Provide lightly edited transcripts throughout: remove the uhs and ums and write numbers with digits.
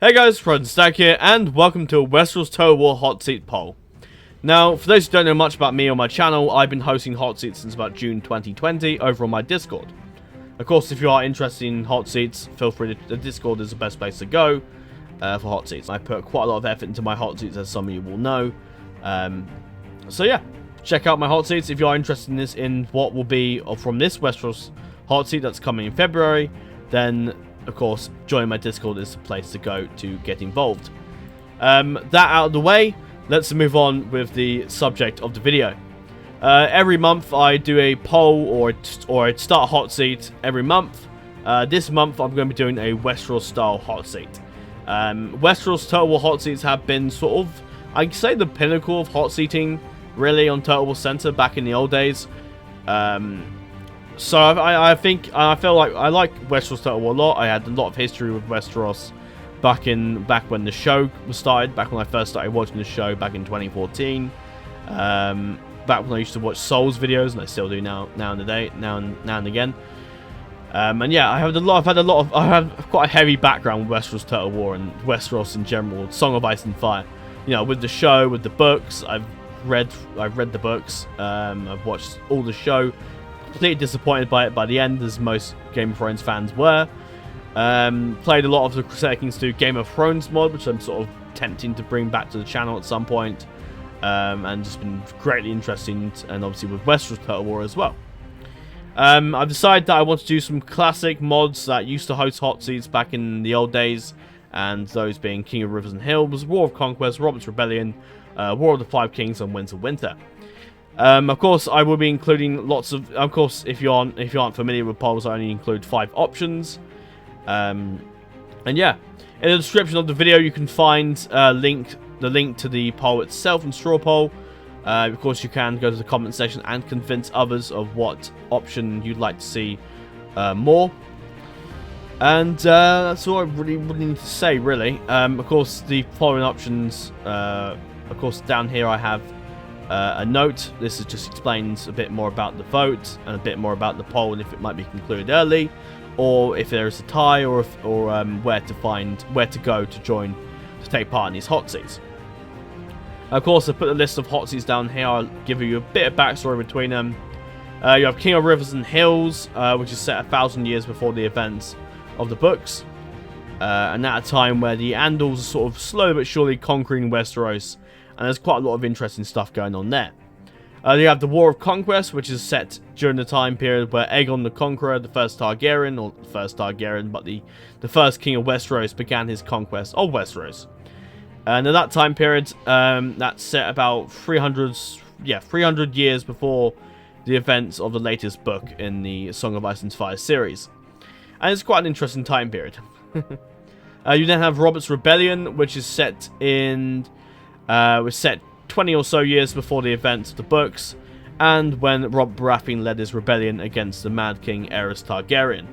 Hey guys, FrozenStag here, and welcome to a Westeros Total War Hot Seat poll. Now, for those who don't know much about me or my channel, I've been hosting Hot Seats since about June 2020 over on my Discord. Of course, if you are interested in Hot Seats, feel free to... the Discord is the best place to go for Hot Seats. I put quite a lot of effort into my Hot Seats, as some of you will know. So yeah, check out my Hot Seats if you are interested in this, in what will be from this Westeros Hot Seat that's coming in February. Then, of course, joining my Discord is the place to go to get involved. That out of the way, let's move on with the subject of the video. Every month I do a poll or I start a hot seat every month. This month I'm going to be doing a Westeros style hot seat. Westeros Total War hot seats have been sort of, I'd say, the pinnacle of hot seating really on Total War Center back in the old days. So I feel like I like Westeros Total War a lot. I had a lot of history with Westeros back when the show was started, back when I first started watching the show back in 2014. Back when I used to watch Souls videos, and I still do now and again. And yeah, I have quite a heavy background with Westeros Total War and Westeros in general, Song of Ice and Fire. You know, with the show, with the books, I've read the books. I've watched all the show. Completely disappointed by it by the end, as most Game of Thrones fans were. Played a lot of the Crusader Kings 2 Game of Thrones mod, which I'm sort of tempting to bring back to the channel at some point. And just been greatly interesting, and obviously with Westeros Total War as well. I've decided that I want to do some classic mods that used to host hot seats back in the old days, and those being King of Rivers and Hills, War of Conquest, Robert's Rebellion, War of the Five Kings, and Winds of Winter. Of course, I will be including lots of... Of course, if you aren't familiar with polls, I only include 5 options. And yeah, in the description of the video, you can find the link to the poll itself and straw poll. Of course, you can go to the comment section and convince others of what option you'd like to see more. And that's all I really need to say, really. Of course, the following options... of course, down here I have... a note. This just explains a bit more about the vote and a bit more about the poll, and if it might be concluded early, or if there is a tie, or where to go to take part in these hot seats. Of course, I put a list of hot seats down here. I'll give you a bit of backstory between them. You have King of Rivers and Hills, which is set 1,000 years before the events of the books, and at a time where the Andals are sort of slowly but surely conquering Westeros. And there's quite a lot of interesting stuff going on there. You have the War of Conquest, which is set during the time period where Aegon the Conqueror, the first Targaryen, or the first Targaryen, but the first King of Westeros, began his conquest of Westeros. And in that time period, that's set about 300 years before the events of the latest book in the Song of Ice and Fire series. And it's quite an interesting time period. You then have Robert's Rebellion, which is set in... was set 20 or so years before the events of the books, and when Robert Baratheon led his rebellion against the Mad King Aerys Targaryen.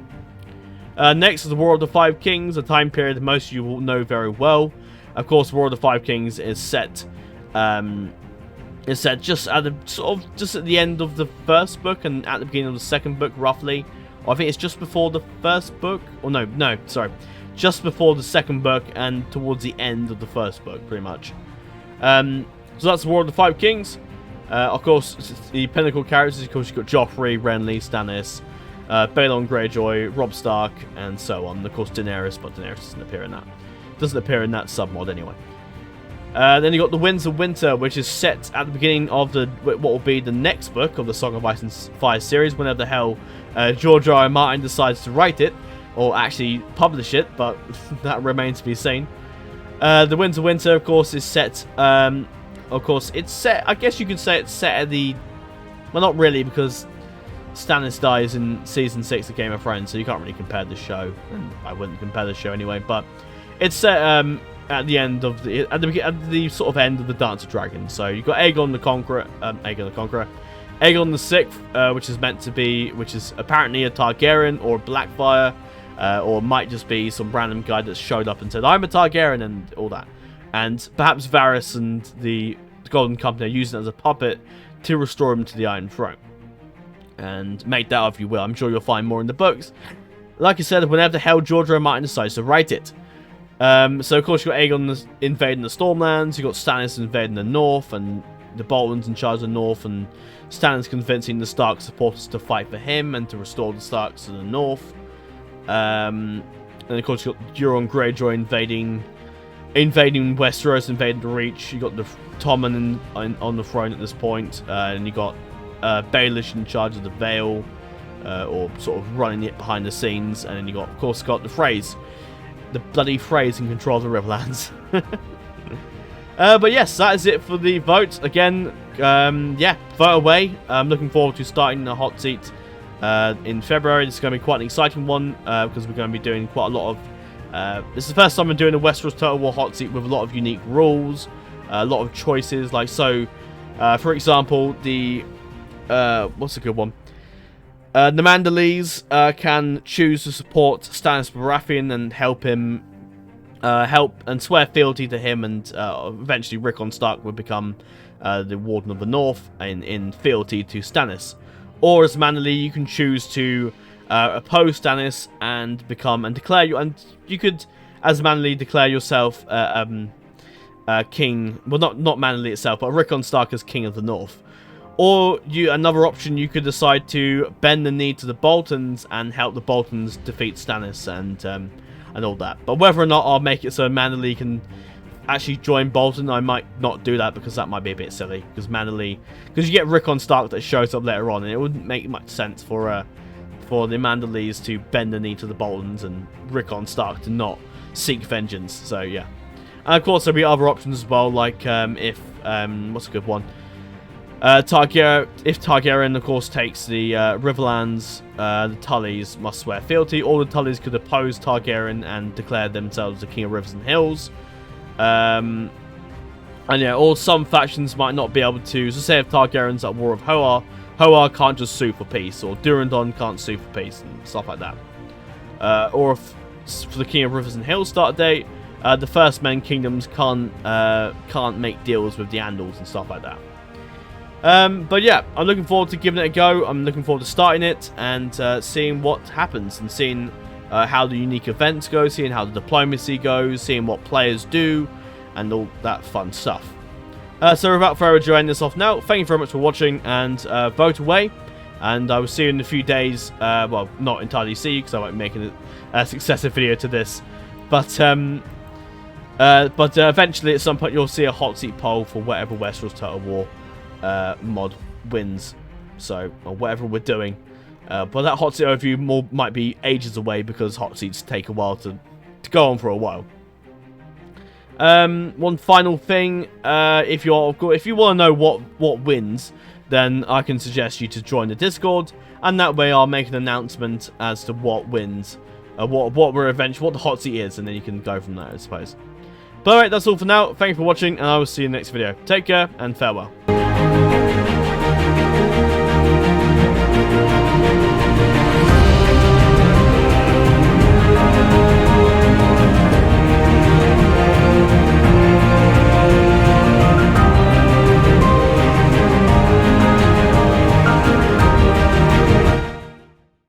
Next is the War of the Five Kings, a time period most of you will know very well. Of course, War of the Five Kings is set just at the end of the first book and at the beginning of the second book, roughly. Or I think it's just before the first book, or no, sorry, just before the second book and towards the end of the first book, pretty much. So that's the War of the Five Kings. Of course, the pinnacle characters. Of course, you've got Joffrey, Renly, Stannis, Balon Greyjoy, Robb Stark, and so on. Of course, Daenerys, but Daenerys doesn't appear in that. Doesn't appear in that submod anyway. Then you got the Winds of Winter, which is set at the beginning of what will be the next book of the Song of Ice and Fire series, whenever the hell George R. R. Martin decides to write it or actually publish it, but that remains to be seen. The Winds of Winter, of course, is set. Of course, it's set. I guess you could say it's set at the. Well, not really, because Stannis dies in season 6 of Game of Thrones, so you can't really compare the show. And I wouldn't compare the show anyway. But it's set at the end of at the sort of end of the Dance of Dragons. So you've got Aegon the Conqueror, Aegon the Sixth, which is apparently a Targaryen or Blackfire. Or might just be some random guy that showed up and said, I'm a Targaryen, and all that. And perhaps Varys and the Golden Company are using it as a puppet to restore him to the Iron Throne. And make that of you will. I'm sure you'll find more in the books. Like I said, whenever the hell George R. R. Martin decides to write it. So of course you got Aegon invading the Stormlands, you got Stannis invading the North, and the Boltons in charge of the North, and Stannis convincing the Stark supporters to fight for him and to restore the Starks to the North. And of course you got Euron Greyjoy invading Westeros, invading the Reach. You got the Tommen on the throne at this point, and you got Baelish in charge of the Vale, or sort of running it behind the scenes, and then you got, of course, the Freys. The bloody Freys in control of the Riverlands. But yes, that is it for the vote. Again, yeah, vote away. I'm looking forward to starting the hot seat in February. This is going to be quite an exciting one because we're going to be doing quite a lot of... this is the first time I'm doing a Westeros Total War hot seat with a lot of unique rules, a lot of choices. Like, so, for example, the... what's a good one? The Mandalese can choose to support Stannis Baratheon and help him, help and swear fealty to him, and eventually Rickon Stark will become the Warden of the North in fealty to Stannis. Or as Manderly, you can choose to oppose Stannis and declare you, and you could, as Manderly, declare yourself king. Well, not Manderly itself, but Rickon Stark as King of the North. Or another option, you could decide to bend the knee to the Boltons and help the Boltons defeat Stannis and all that. But whether or not I'll make it so Manderly can actually join Bolton, I might not do that because that might be a bit silly. Because you get Rickon Stark that shows up later on, and it wouldn't make much sense for the Manderleys to bend the knee to the Boltons and Rickon Stark to not seek vengeance. So yeah, and of course there'll be other options as well, like if what's a good one? If Targaryen, of course, takes the Riverlands, the Tullys must swear fealty. All the Tullys could oppose Targaryen and declare themselves the King of Rivers and Hills. And yeah, or some factions might not be able to. So say if Targaryen's at War of Hoar, Hoar can't just sue for peace, or Durrandon can't sue for peace, and stuff like that. Or if for the King of Rivers and Hills start date, the First Men Kingdoms can't make deals with the Andals and stuff like that. But yeah, I'm looking forward to giving it a go. I'm looking forward to starting it and seeing what happens, and seeing how the unique events go, seeing how the diplomacy goes, seeing what players do, and all that fun stuff. So without further ado, end this off now. Thank you very much for watching, and vote away. And I will see you in a few days. Well, not entirely see you because I won't make a successive video to this. But eventually at some point you'll see a hot seat poll for whatever Westeros Total War mod wins, so, or whatever we're doing, but that hot seat overview might be ages away because hot seats take a while to go on for a while. One final thing, if you want to know what wins, then I can suggest you to join the Discord, and that way I'll make an announcement as to what wins, what the hot seat is, and then you can go from there, I suppose. But alright, that's all for now. Thank you for watching, and I will see you in the next video. Take care and farewell.